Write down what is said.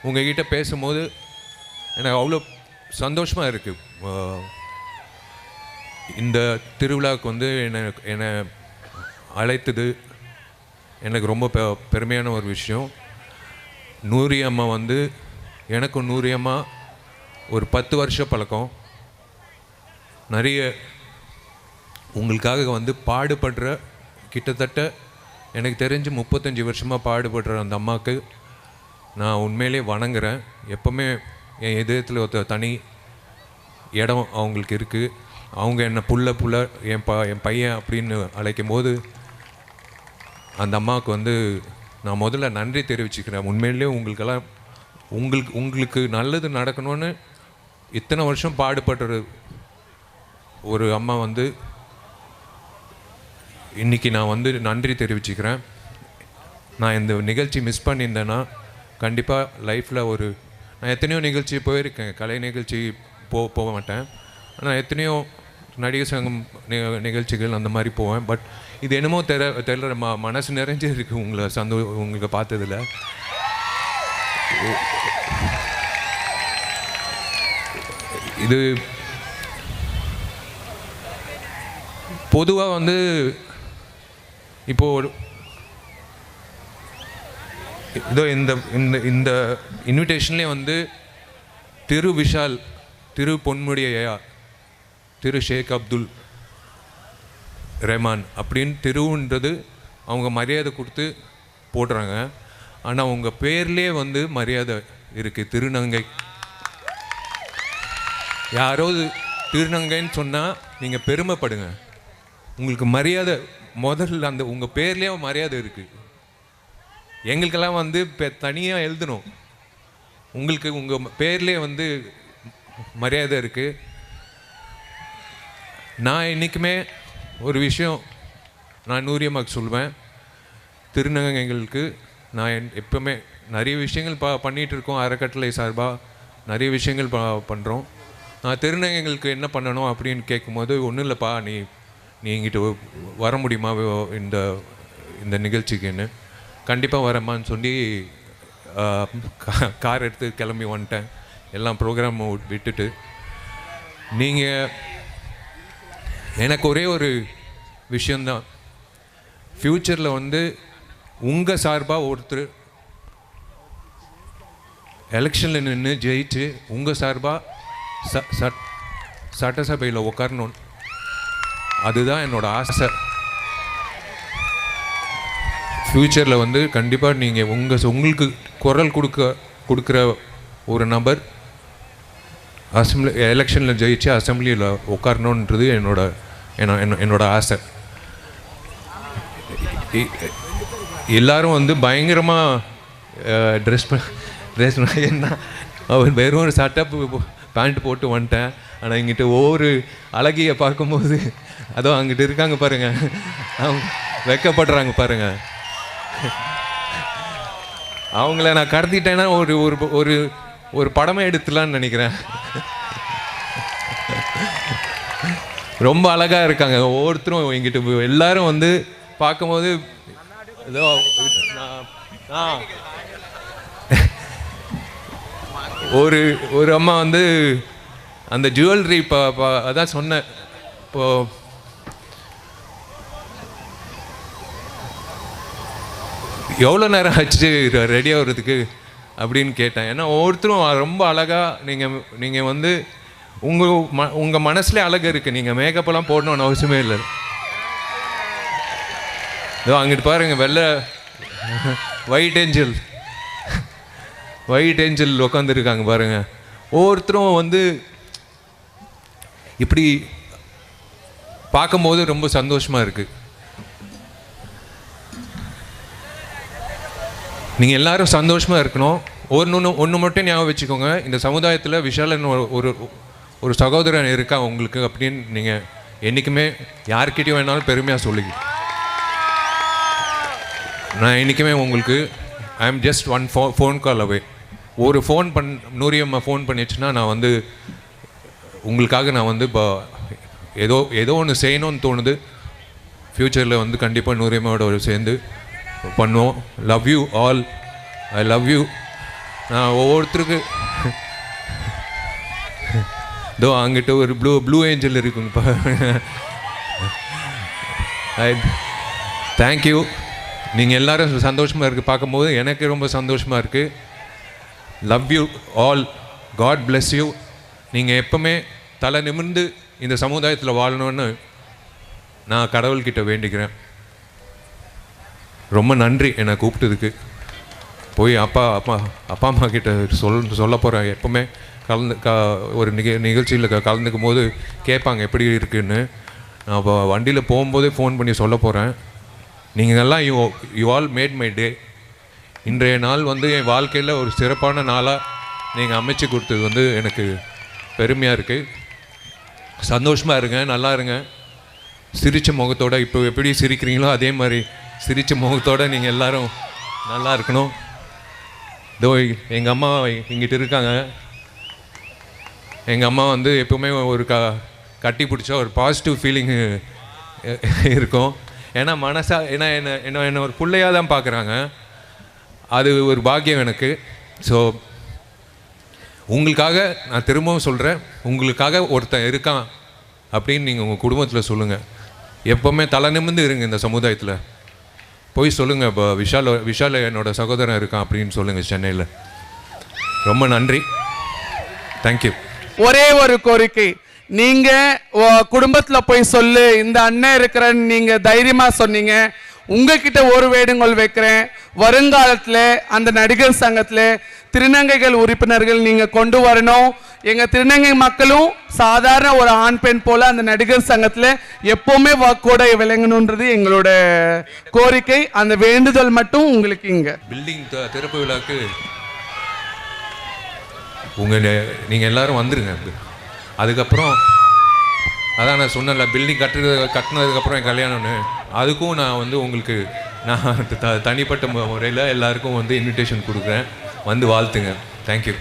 உங்ககிட்ட பேசும்போது எனக்கு அவ்வளோ சந்தோஷமாக இருக்குது. இந்த திருவிழாவுக்கு வந்து என்னை அழைத்தது எனக்கு ரொம்ப பெருமையான ஒரு விஷயம். நூரி அம்மா வந்து எனக்கும் நூரி அம்மா ஒரு 10 வருஷம் பழக்கம். நிறைய உங்களுக்காக வந்து பாடுபடுற கிட்டத்தட்ட எனக்கு தெரிஞ்சு 35 வருஷமாக பாடுபடுற அந்த அம்மாவுக்கு நான் உண்மையிலே வணங்குறேன். எப்போவுமே என் இதயத்தில் ஒரு தனி இடம் அவங்களுக்கு இருக்குது. அவங்க என்னை புள்ள என் பையன் அப்படின்னு அழைக்கும் போது அந்த அம்மாவுக்கு வந்து நான் முதல்ல நன்றி தெரிவிச்சுக்கிறேன். உண்மையிலே உங்களுக்கெல்லாம் உங்களுக்கு நல்லது நடக்கணும்னு இத்தனை வருஷம் பாடுபடுற ஒரு அம்மா வந்து இன்றைக்கி நான் வந்து நன்றி தெரிவிச்சுக்கிறேன். நான் இந்த நிகழ்ச்சி மிஸ் பண்ணியிருந்தேன்னா கண்டிப்பாக லைஃப்பில் நான் எத்தனையோ நிகழ்ச்சி போயிருக்கேன். கலை நிகழ்ச்சி போக மாட்டேன். ஆனால் எத்தனையோ நடிகர் சங்கம் நிகழ்ச்சிகள் அந்த மாதிரி போவேன். பட் இது என்னமோ தெரியல மனசு நிறைஞ்சு இருக்குது உங்களுக்கு பார்த்ததில்ல. இது பொதுவாக வந்து இப்போது இதோ இந்த இந்த இன்விடேஷன்லேயே வந்து திரு விஷால், திரு பொன்முடி ஐயா, திரு ஷேக் அப்துல் ரஹ்மான் அப்படின்னு திருவுன்றது அவங்க மரியாதை கொடுத்து போடுறாங்க. ஆனால் உங்கள் பேர்லேயே வந்து மரியாதை இருக்குது. திருநங்கை, யாராவது திருநங்கைன்னு சொன்னால் நீங்கள் பெருமைப்படுங்க. உங்களுக்கு மரியாதை முதல்ல அந்த உங்கள் பேர்லேயே மரியாதை இருக்குது. எங்களுக்கெல்லாம் வந்து தனியாக எழுதணும். உங்களுக்கு உங்கள் பேர்லேயே வந்து மரியாதை இருக்குது. நான் என்றைக்குமே ஒரு விஷயம் நான் நூரியம்மாக்கு சொல்லுவேன். திருநங்கைகளுக்கு நான் எப்போவுமே நிறைய விஷயங்கள் பண்ணிகிட்ருக்கோம். அறக்கட்டளை சார்பாக நிறைய விஷயங்கள் பண்ணுறோம். நான் திருநங்கைகளுக்கு என்ன பண்ணணும் அப்படின்னு கேட்கும்போது, ஒன்றும் இல்லைப்பா, நீ இங்கிட்ட வர முடியுமா இந்த நிகழ்ச்சிக்குன்னு. கண்டிப்பாக வரமான்னு சொல்லி கார் எடுத்து கிளம்பி வந்துட்டேன். எல்லாம் ப்ரோக்ராம் விட்டுட்டு. நீங்கள் எனக்கு ஒரே ஒரு விஷயந்தான், ஃப்யூச்சரில் வந்து உங்கள் சார்பாக ஒருத்தர் எலெக்ஷனில் நின்று ஜெயிச்சு உங்கள் சார்பாக சட்டசபையில் உட்காரணும். அதுதான் என்னோடய ஆசை. ஃப்யூச்சரில் வந்து கண்டிப்பாக நீங்கள் உங்களுக்கு குரல் கொடுக்குற ஒரு நபர் அசம்பிளி எலெக்ஷனில் ஜெயிச்சு அசம்பிளியில் உட்காரணுன்றது என்னோட ஆசை. எல்லோரும் வந்து பயங்கரமாக ட்ரெஸ் என்ன அவர் வெறும் ஒரு சட்டை பேண்ட் போட்டு வந்துட்டேன். ஆனால் இங்கிட்ட ஒவ்வொரு அழகியை பார்க்கும்போது அதோ அங்கிட்ட இருக்காங்க பாருங்கள், அவங்க வெக்கப்படுறாங்க பாருங்கள். அவங்கள நான் கடத்திட்டேன்னா ஒரு ஒரு ஒரு படமே எடுத்துலான்னு நினைக்கிறேன். ரொம்ப அழகாக இருக்காங்க ஒவ்வொருத்தரும். எங்கிட்ட எல்லாரும் வந்து பார்க்கும்போது ஏதோ ஒரு அம்மா வந்து அந்த ஜுவல்லரி அதான் சொன்னேன், இப்போது எவ்வளோ நேரம் ஆச்சு ரெடி ஆகிறதுக்கு அப்படின்னு கேட்டேன். ஏன்னா ஒவ்வொருத்தரும் ரொம்ப அழகாக நீங்கள் வந்து உங்கள் மனசுலேயே அழகு இருக்குது. நீங்கள் மேக்கப்பெல்லாம் போடணும்னு அவசியமே இல்லை. இதோ அங்கிட்டு பாருங்கள், வெள்ளை ஒயிட் ஏஞ்சல் உட்காந்துருக்காங்க பாருங்கள். ஒவ்வொருத்தரும் வந்து இப்படி பார்க்கும்போது ரொம்ப சந்தோஷமாக இருக்குது. நீங்கள் எல்லோரும் சந்தோஷமாக இருக்கணும். ஒன்று மட்டும் ஞாபகம் வச்சுக்கோங்க, இந்த சமுதாயத்தில் விஷாலன் ஒரு சகோதரன் இருக்கா உங்களுக்கு அப்படின்னு நீங்கள் என்றைக்குமே யார்கிட்டையும் வேணாலும் பெருமையாக சொல்லிக்கிட்டு. நான் என்றைக்குமே உங்களுக்கு I am just one phone call away. ஒரு நூரியம்மா ஃபோன் பண்ணிடுச்சுன்னா நான் வந்து உங்களுக்காக நான் வந்து இப்போ ஏதோ ஒன்று செய்யணும்னு தோணுது. ஃப்யூச்சரில் வந்து கண்டிப்பாக நூரியம்மாவோட சேர்ந்து பண்ணுவோம். Love you all. I love you. நான் ஒவ்வொருத்தருக்கு இதோ அங்கிட்ட ஒரு ப்ளூ ஏஞ்சல் இருக்குங்கப்பா. தேங்க்யூ. நீங்கள் எல்லோரும் சந்தோஷமாக இருக்குது பார்க்கும்போது எனக்கு ரொம்ப சந்தோஷமாக இருக்குது. Love you all. God bless you. நீங்கள் எப்போவுமே தலை நிமிர்ந்து இந்த சமுதாயத்தில் வாழணும்னு நான் கடவுள்கிட்ட வேண்டிக்கிறேன். ரொம்ப நன்றி என்னை கூப்பிட்டதுக்கு. போய் அப்பா அம்மா கிட்ட சொல்ல போகிறேன். எப்போவுமே ஒரு நிகழ்ச்சியில் கலந்துக்கும் போது கேட்பாங்க எப்படி இருக்குன்னு. நான் இப்போ வண்டியில் போகும்போதே ஃபோன் பண்ணி சொல்ல போகிறேன். நீங்கள் எல்லாம் you all made my day. இன்றைய நாள் வந்து என் வாழ்க்கையில் ஒரு சிறப்பான நாளாக நீங்கள் அமைச்சு கொடுத்தது எனக்கு பெருமையாக இருக்குது. சந்தோஷமாக இருங்க, நல்லா இருங்க. சிரித்த முகத்தோடு இப்போ எப்படி சிரிக்கிறீங்களோ அதே மாதிரி சிரித்த முகத்தோடு நீங்கள் எல்லோரும் நல்லா இருக்கணும். இதோ எங்கள் அம்மா இங்கிட்ட இருக்காங்க. எங்கள் அம்மா எப்போவுமே ஒரு கட்டி பிடிச்சா ஒரு பாசிட்டிவ் ஃபீலிங்கு இருக்கும். ஏன்னா என்ன ஒரு பிள்ளையாக தான் பார்க்குறாங்க. அது ஒரு பாக்கியம் எனக்கு. ஸோ உங்களுக்காக நான் திரும்பவும் சொல்கிறேன், உங்களுக்காக ஒருத்தன் இருக்கான் அப்படின்னு நீங்கள் உங்கள் குடும்பத்தில் சொல்லுங்கள். எப்போவுமே தலை நிமிர்ந்து இருங்க. இந்த சமுதாயத்தில் போய் சொல்லுங்கள், இப்போ விஷால் என்னோட சகோதரன் இருக்கான் அப்படின்னு சொல்லுங்கள் சென்னையில். ரொம்ப நன்றி. தேங்க்யூ. ஒரே ஒரு கோரிக்கை, நீங்க குடும்பத்துல போய் சொல்லு இந்த அண்ணன் இருக்கிறன்னு நீங்க தைரியமா சொன்னீங்க. உங்ககிட்ட ஒரு வேண்டுகோள் வைக்கிறேன். வருங்காலத்தில் அந்த நடிகர் சங்கத்தில் திருநங்கைகள் உறுப்பினர்கள் நீங்க கொண்டு வரணும். எங்க திருநங்கை மக்களும் சாதாரண ஒரு ஆண் பெண் போல அந்த நடிகர் சங்கத்தில் எப்பவுமே வாக்கோட விளங்கணுன்றது எங்களோட கோரிக்கை. அந்த வேண்டுதல் மட்டும் உங்களுக்கு இங்க பில்டிங் திறப்பு விழாக்கு நீங்கள் எல்லாரும் வந்துருங்க. அதுக்கப்புறம் அதான் நான் சொன்னல, பில்டிங் கட்டினதுக்கப்புறம் என் கல்யாணம்னு, அதுக்கும் நான் உங்களுக்கு நான் தனிப்பட்ட முறையில் எல்லாருக்கும் இன்விடேஷன் கொடுக்குறேன். வந்து வாழ்த்துங்க. தேங்க்யூ.